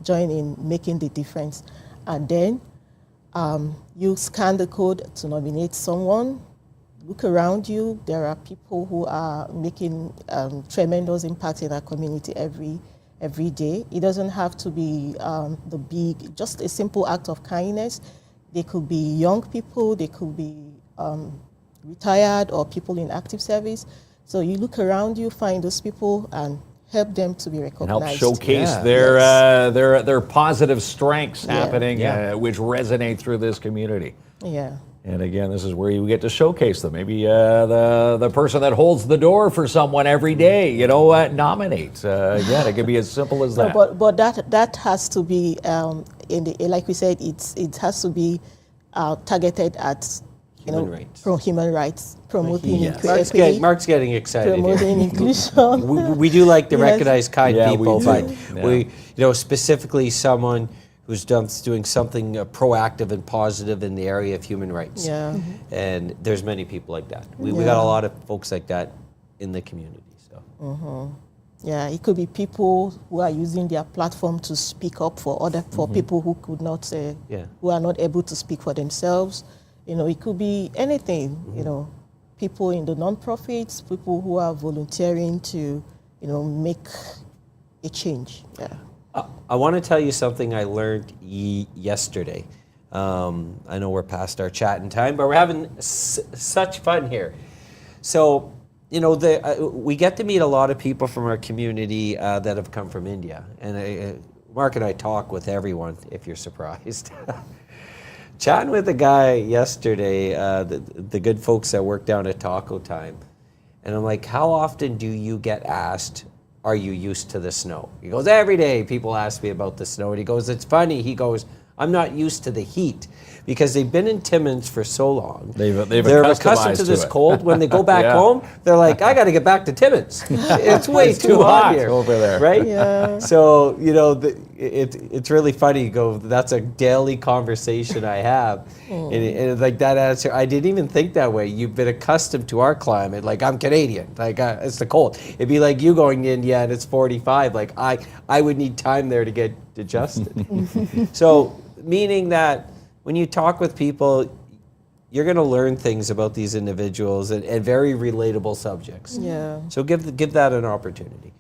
F: join in making the difference. And then you scan the code to nominate someone. Look around you. There are people who are making tremendous impact in our community every day. It doesn't have to be just a simple act of kindness. They could be young people, they could be retired or people in active service. So you look around you, find those people and help them to be recognized.
E: Help showcase their positive strengths happening, which resonate through this community.
F: Yeah.
E: And again, this is where you get to showcase them. Maybe the person that holds the door for someone every day, nominate. Again, it could be as simple as that.
F: No, but that has to be like we said, it has to be targeted at human rights, promoting equity.
D: Mark's getting excited.
F: Promoting inclusion.
D: We do like to recognize kind people,
E: we
D: but
E: do.
D: we specifically someone who's doing something proactive and positive in the area of human rights.
F: Yeah.
D: And there's many people like that. We got a lot of folks like that in the community. So.
F: Yeah, it could be people who are using their platform to speak up for people who could not who are not able to speak for themselves. It could be anything. People in the non-profits, people who are volunteering to, make a change. Yeah.
D: I want to tell you something I learned yesterday. I know we're past our chatting time, but we're having such fun here. So, we get to meet a lot of people from our community that have come from India. And Mark and I talk with everyone, if you're surprised. Chatting with a guy yesterday, the good folks that work down at Taco Time. And I'm like, how often do you get asked, are you used to the snow? He goes, every day people ask me about the snow. And he goes, it's funny. He goes, I'm not used to the heat because they've been in Timmins for so long. They're accustomed to this cold. When they go back home, they're like, I got to get back to Timmins. It's way too hot here
E: over there.
D: Right?
F: Yeah.
D: So, it's really funny. That's a daily conversation I have. And like that answer, I didn't even think that way. You've been accustomed to our climate. Like, I'm Canadian. Like, it's the cold. It'd be like you going to India and it's 45. Like, I would need time there to get adjusted. So, meaning that when you talk with people, you're going to learn things about these individuals and very relatable subjects.
F: Yeah.
D: So give that an opportunity.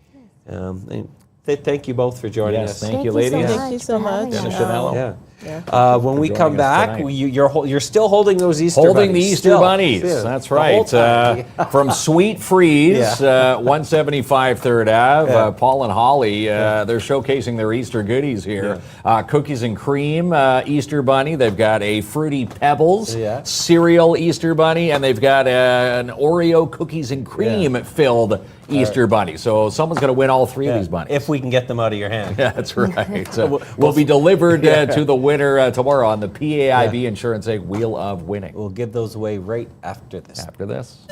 D: And thank you both for joining us.
E: Thank you, ladies.
F: Thank you so much.
E: Dennis Chanello.
D: Yeah.
F: Yeah.
D: When we
E: joining
D: come
E: us
D: back,
E: tonight.
D: you're still holding those Easter
E: Holding
D: bunnies.
E: the Easter
D: still.
E: bunnies.
D: Yeah.
E: That's
D: The whole
E: right.
D: time.
E: From Sweet Freeze, 175 3rd Ave, Paul and Holly, they're showcasing their Easter goodies here. Cookies and cream Easter bunny. They've got a Fruity Pebbles cereal Easter bunny, and they've got an Oreo cookies and cream filled Easter bunny. So someone's going to win all three of these bunnies.
D: If we can get them out of your hand.
E: Yeah, that's right. Will be delivered to the winner tomorrow on the PAIB Insurance Egg Wheel of Winning.
D: We'll give those away right after this.
E: After this.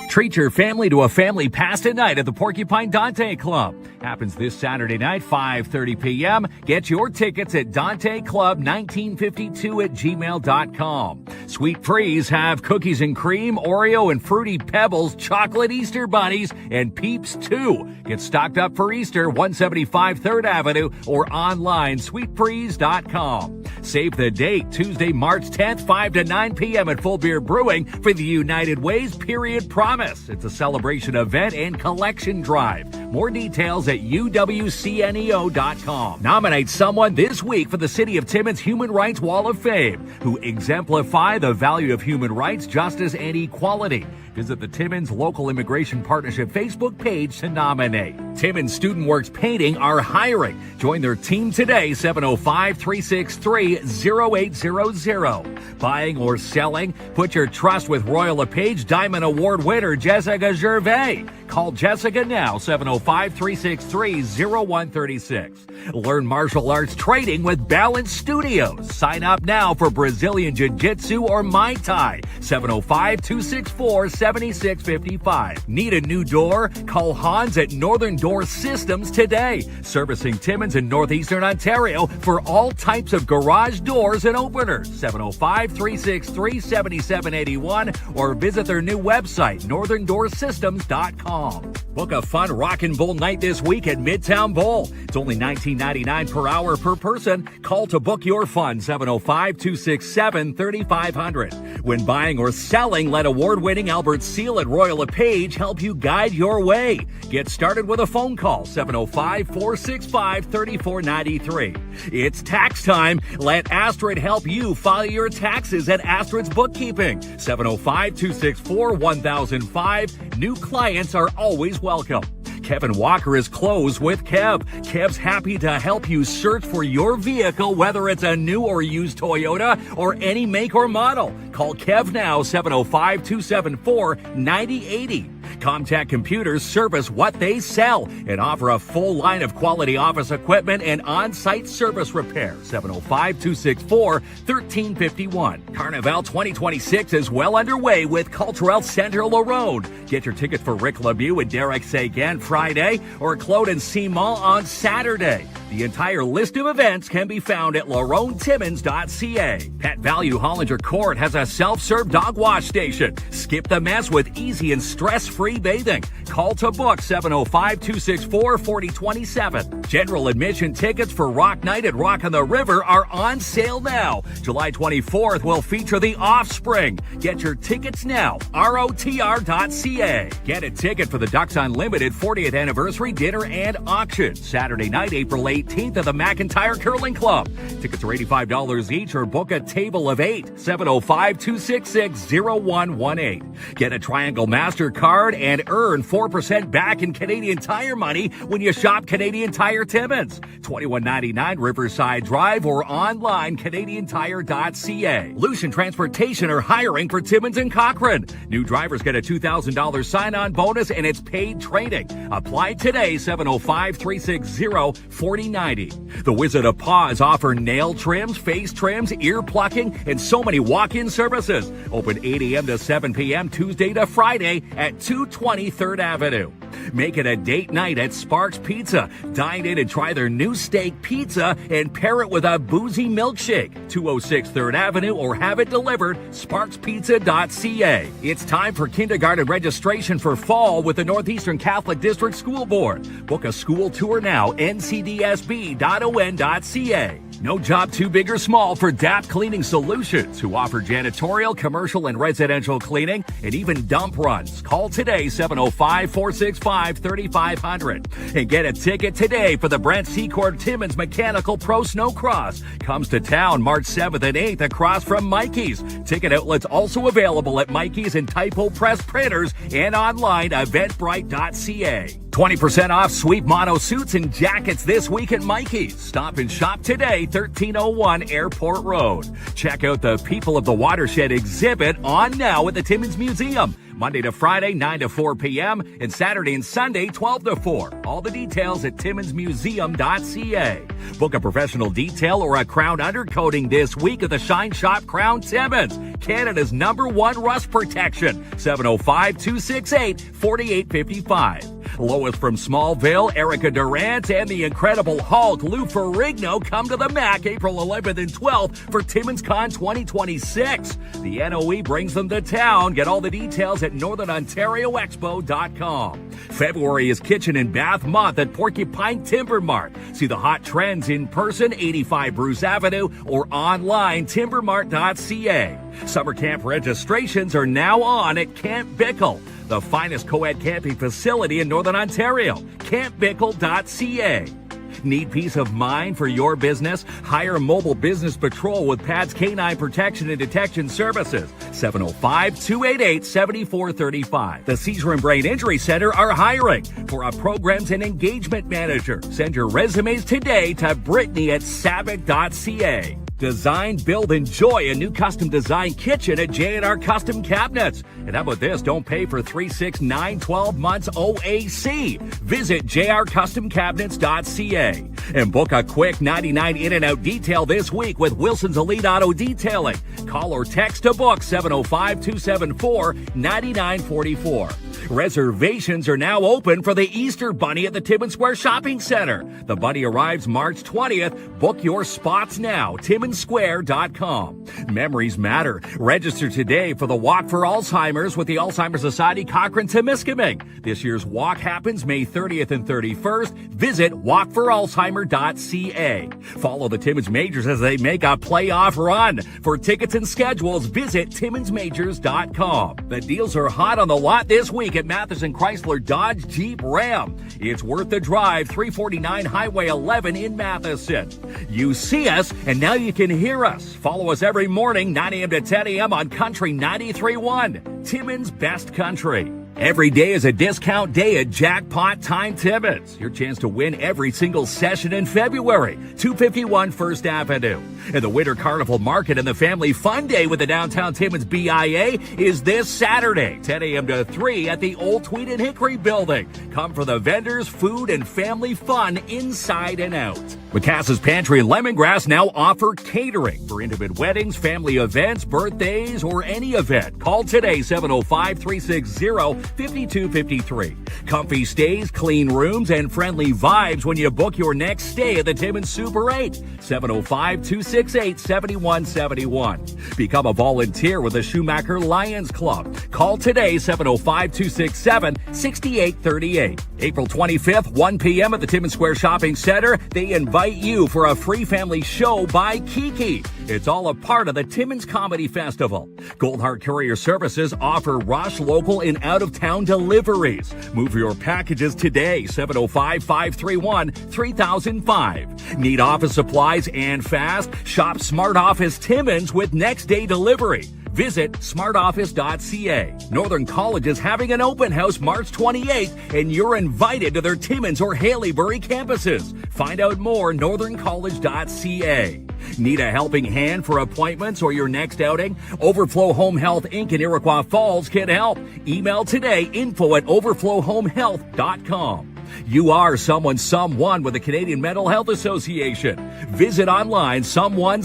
H: Treat your family to a family pasta night at the Porcupine Dante Club. Happens this Saturday night, 5:30 p.m. Get your tickets at DanteClub1952@gmail.com. Sweet Freeze have cookies and cream, Oreo and Fruity Pebbles, chocolate Easter bunnies, and Peeps too. Get stocked up for Easter, 175 3rd Avenue, or online, sweetfreeze.com. Save the date, Tuesday, March 10th, 5 to 9 p.m. at Full Beer Brewing for the United Way's Period Promise. It's a celebration event and collection drive. More details at uwcneo.com. Nominate someone this week for the City of Timmins Human Rights Wall of Fame who exemplify the value of human rights, justice, and equality. Visit the Timmins Local Immigration Partnership Facebook page to nominate. Timmins Student Works Painting are hiring. Join their team today, 705-363-0800. Buying or selling? Put your trust with Royal LePage Diamond Award winner Jessica Gervais. Call Jessica now, 705-363-0136. Learn martial arts training with Balance Studios. Sign up now for Brazilian Jiu-Jitsu or Muay Thai, 705-264-7655. Need a new door? Call Hans at Northern Door Systems today. Servicing Timmins and Northeastern Ontario for all types of garage doors and openers, 705-363-7781, or visit their new website, northerndoorsystems.com. Book a fun Rock and Bull night this week at Midtown Bowl. It's only $19.99 per hour per person. Call to book your fun, 705-267-3500. When buying or selling, let award-winning Albert Seal at Royal LePage help you guide your way. Get started with a phone call, 705-465-3493. It's tax time. Let Astrid help you file your taxes at Astrid's Bookkeeping, 705-264-1005. New clients are always welcome. Kevin Walker is closed with Kev. Kev's happy to help you search for your vehicle, whether it's a new or used Toyota or any make or model. Call Kev now, 705-274-9080. Comtech Computers service what they sell and offer a full line of quality office equipment and on-site service repair. 705-264-1351. Carnival 2026 is well underway with Cultural Center Larone. Get your tickets for Rick Lemieux and Derek Sagan Friday or Claude and Simon on Saturday. The entire list of events can be found at laronetimmins.ca. Pet Value Hollinger Court has a self-serve dog wash station. Skip the mess with easy and stress-free bathing. Call to book, 705-264-4027. General admission tickets for Rock Night at Rock on the River are on sale now. July 24th will feature The Offspring. Get your tickets now, rotr.ca. Get a ticket for the Ducks Unlimited 40th Anniversary Dinner and Auction, Saturday night, April 18th at the McIntyre Curling Club. Tickets are $85 each or book a table of 8, 705-266-0118. Get a Triangle MasterCard and earn 4% back in Canadian Tire money when you shop Canadian Tire Timmins. 2199 Riverside Drive or online canadiantire.ca. Lucian Transportation are hiring for Timmins and Cochrane. New drivers get a $2,000 sign-on bonus and it's paid training. Apply today, 705-360-4090. The Wizard of Paws offer nail trims, face trims, ear plucking, and so many walk-in services. Open 8 a.m. to 7 p.m. Tuesday to Friday at 220 3rd Avenue. Make it a date night at Sparks Pizza. Dine in and try their new steak pizza and pair it with a boozy milkshake. 206 3rd Avenue or have it delivered, sparkspizza.ca. It's time for kindergarten registration for fall with the Northeastern Catholic District School Board. Book a school tour now, ncdsb.on.ca. No job too big or small for DAP Cleaning Solutions, who offer janitorial, commercial, and residential cleaning, and even dump runs. Call today, 705-465-3500. And get a ticket today for the Brent Secord Timmins Mechanical Pro Snowcross. Comes to town March 7th and 8th across from Mikey's. Ticket outlets also available at Mikey's and Typo Press Printers and online eventbrite.ca. 20% off sweep mono suits and jackets this week at Mikey's. Stop and shop today, 1301 Airport Road. Check out the People of the Watershed exhibit on now at the Timmins Museum. Monday to Friday, 9 to 4 p.m. and Saturday and Sunday, 12 to 4. All the details at timminsmuseum.ca. Book a professional detail or a crown undercoating this week at the Shine Shop Crown Timmins, Canada's #1 rust protection, 705-268-4855. Lois from Smallville, Erica Durant, and the Incredible Hulk, Lou Ferrigno, come to the MAC April 11th and 12th for Timmins Con 2026. The NOE brings them to town. Get all the details at northernontarioexpo.com. February is Kitchen and Bath Month at Porcupine Timber Mart. See the hot trends in person, 85 Bruce Avenue, or online, timbermart.ca. Summer camp registrations are now on at Camp Bickle, the finest co-ed camping facility in Northern Ontario. campbickle.ca. Need peace of mind for your business? Hire Mobile Business Patrol with PADS Canine Protection and Detection Services. 705-288-7435. The Seizure and Brain Injury Center are hiring for a Programs and Engagement Manager. Send your resumes today to Brittany@sabic.ca. Design, build, enjoy a new custom design kitchen at J&R Custom Cabinets. And how about this? Don't pay for 3, 6, 9, 12 months OAC. Visit jrcustomcabinets.ca and book a quick 99 in and out detail this week with Wilson's Elite Auto Detailing. Call or text to book 705-274-9944. Reservations are now open for the Easter Bunny at the Timmins Square Shopping Center. The Bunny arrives March 20th. Book your spots now. TimminsSquare.com. Memories matter. Register today for the Walk for Alzheimer's with the Alzheimer's Society Cochrane-Temiskaming. This year's walk happens May 30th and 31st. Visit walkforalzheimer.ca. Follow the Timmins Majors as they make a playoff run. For tickets and schedules, visit TimminsMajors.com. The deals are hot on the lot this week at Matheson Chrysler Dodge Jeep Ram. It's worth the drive, 349 Highway 11 in Matheson. You see us, and now you can hear us. Follow us every morning, 9 a.m. to 10 a.m. on Country 93.1, Timmins' best country. Every day is a discount day at Jackpot Time Timmins. Your chance to win every single session in February. 251 First Avenue. And the Winter Carnival Market and the Family Fun Day with the Downtown Timmins BIA is this Saturday, 10 a.m. to 3 at the Old Tweed and Hickory Building. Come for the vendors, food, and family fun inside and out. Macassa's Pantry and Lemongrass now offer catering for intimate weddings, family events, birthdays, or any event. Call today, 705-360-5253. Comfy stays, clean rooms, and friendly vibes when you book your next stay at the Timmins Super 8. 705-268-7171. Become a volunteer with the Schumacher Lions Club. Call today, 705-267-6838. April 25th, 1 p.m. at the Timmins Square Shopping Center. They invite you for a free family show by Kiki. It's all a part of the Timmins Comedy Festival. Goldheart Courier Services offer rush, local, and out-of-town deliveries. Move your packages today, 705-531-3005. Need office supplies and fast? Shop Smart Office Timmins with next-day delivery. Visit smartoffice.ca. Northern College is having an open house March 28th, and you're invited to their Timmins or Haileybury campuses. Find out more, northerncollege.ca. Need a helping hand for appointments or your next outing? Overflow Home Health Inc. in Iroquois Falls can help. Email today, info@overflowhomehealth.com. You are someone with the Canadian Mental Health Association. Visit online someone.ca.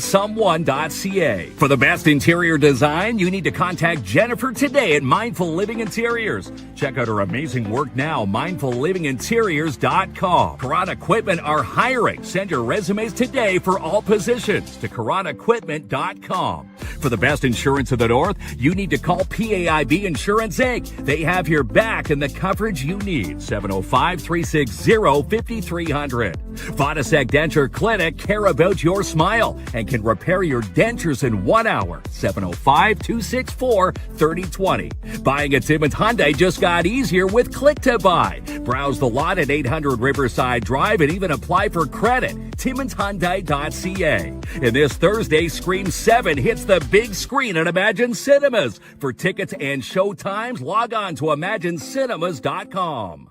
H: For the best interior design, you need to contact Jennifer today at Mindful Living Interiors. Check out her amazing work now, mindfullivinginteriors.com. Karan Equipment are hiring. Send your resumes today for all positions to karanequipment.com. For the best insurance of the North, you need to call PAIB Insurance Inc. They have your back and the coverage you need. 705-360-5300. Vodasec Denture Clinic care about your smile and can repair your dentures in 1 hour. 705-264-3020. Buying a Timmins Hyundai just got easier with Click to Buy. Browse the lot at 800 Riverside Drive and even apply for credit. TimminsHyundai.ca. And this Thursday, Scream 7 hits the big screen at Imagine Cinemas. For tickets and show times, log on to ImagineCinemas.com.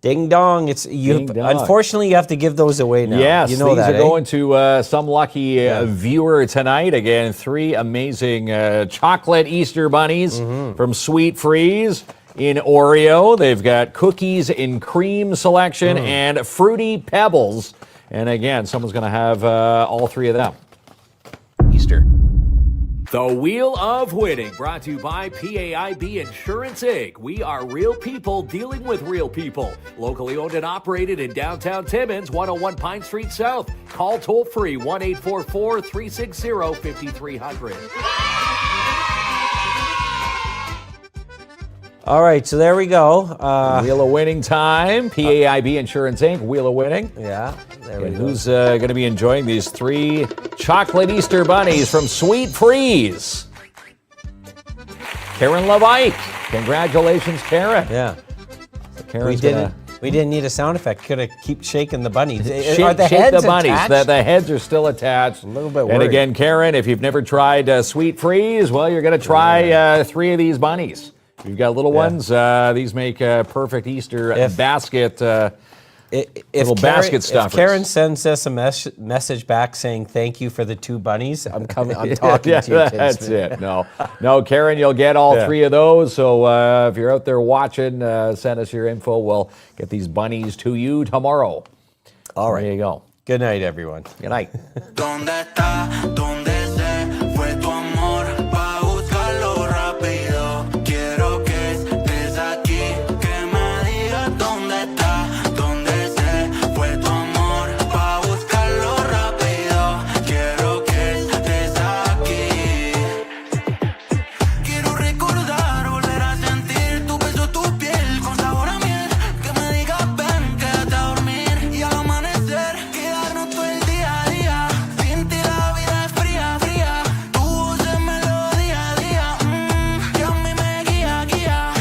D: Ding dong!
E: Ding dong.
D: Unfortunately, you have to give those away now.
E: Yes,
D: you know
E: these
D: that,
E: are going to some lucky viewer tonight. Again, 3 amazing chocolate Easter bunnies from Sweet Freeze in Oreo. They've got cookies in cream selection and Fruity Pebbles. And again, someone's going to have all 3 of them. Easter. The Wheel of Winning, brought to you by PAIB Insurance Inc. We are real people dealing with real people. Locally owned and operated in downtown Timmins, 101 Pine Street South. Call toll free 1-844-360-5300.
D: All right, so there we go.
E: Wheel of Winning time. PAIB Insurance Inc. Wheel of Winning.
D: Yeah, there we
E: And
D: go.
E: who's going to be enjoying these 3 chocolate Easter bunnies from Sweet Freeze? Karen Levike. Congratulations, Karen.
D: Yeah.
E: Karen's
D: We didn't need a sound effect. Could have keep shaking the bunnies.
E: Shake,
D: Are the
E: shake
D: heads
E: the bunnies.
D: attached?
E: The heads are still attached.
D: A little bit
E: And
D: worried.
E: again, Karen, if you've never tried Sweet Freeze, well, you're going to try 3 of these bunnies. You've got little ones. These make a perfect Easter basket. Little basket stuffers.
D: If Karen sends us a message back saying thank you for the 2 bunnies, I'm coming. I'm talking to you.
E: That's
D: Kinsman.
E: it. No, Karen, you'll get all 3 of those. So if you're out there watching, send us your info. We'll get these bunnies to you tomorrow.
D: All right.
E: There you go.
D: Good night, everyone.
E: Good night.
B: ¿Dónde está? ¿Dónde se fue tu amor? Pa' buscarlo rápido. Quiero que estés aquí, que me digas dónde está. ¿Dónde se fue tu amor? Pa' buscarlo rápido. Quiero que estés aquí. Quiero recordar, volver a sentir tu beso, tu piel con sabor a miel. Que me digas ven, quédate a dormir y al amanecer quedarnos todo el día a día. Sin ti la vida es fría, fría. Tu voz es melodía, día. Que a mí me guía, guía.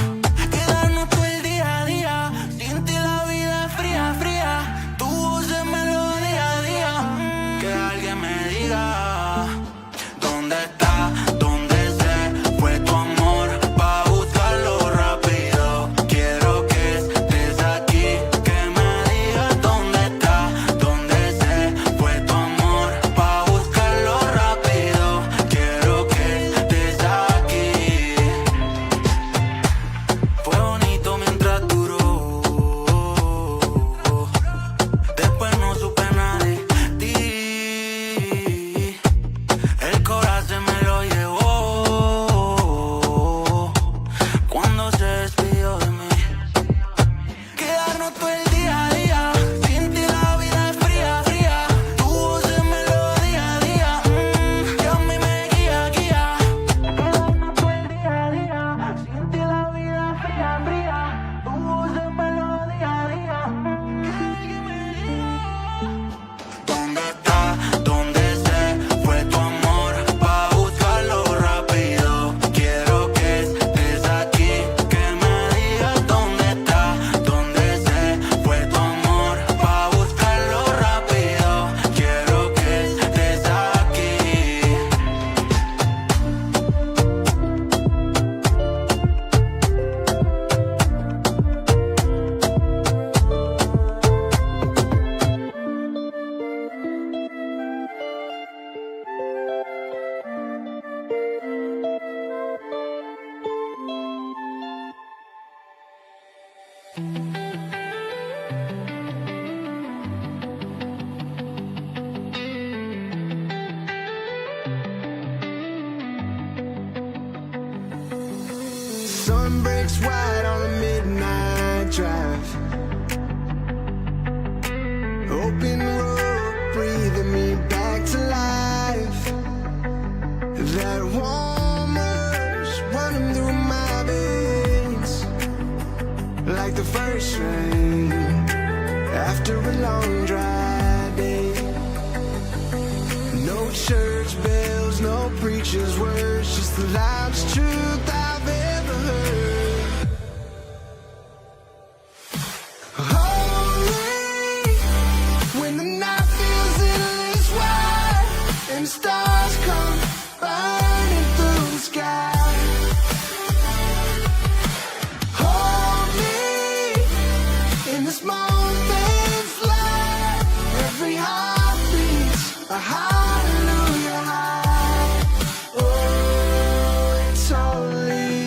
B: Quedarnos todo el día a día. Sin ti la vida es fría, fría. Tu voz es melodía, día. Que alguien me diga dónde está, dónde se fue tu amor. Pa' buscarlo rápido. Quiero que estés aquí, que me digas dónde está, dónde se fue tu amor. Pa' buscarlo rápido. Quiero que estés aquí. Fue bonito mientras duró. Después no supe nada de ti. El corazón me lo llevó cuando se despidió de mí. Quedarnos todo el día a día. Sin ti la vida es fría, fría. Tu voz es melodía, día. Que a mí me guía, guía. Quedarnos todo el día a día. Sin ti la vida es fría, fría. Tu voz es melodía, día. Que alguien me diga ¿dónde está? ¿Dónde se fue tu amor? Pa' buscarlo rápido. Quiero que estés aquí, que me digas dónde está, dónde se fue tu amor. Pa' buscarlo rápido. Quiero que estés aquí.
C: Sun breaks white on a midnight drive. Open road, breathing me back to life. That warm rush running through my veins, like the first rain after a long dry day. No church bells, no preacher's words, just the loudest truth I've ever heard. Holy, when the night feels endless wide and the stars come burning through the sky. Hold me in this moment's light. Every heart beats a hallelujah high. Oh, it's holy.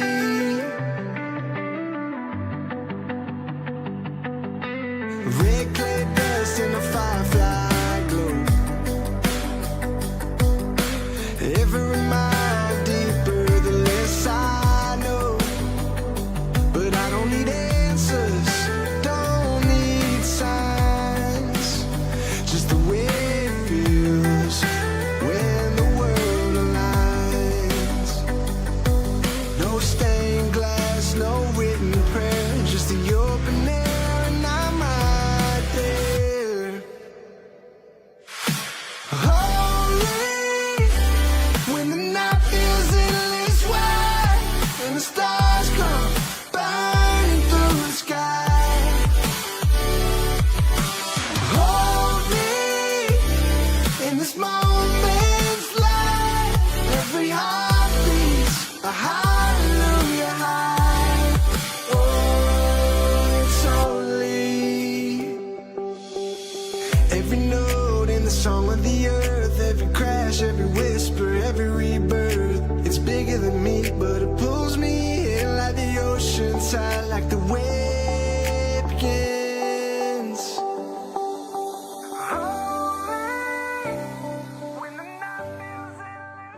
C: crash, every whisper, every rebirth. It's bigger than me,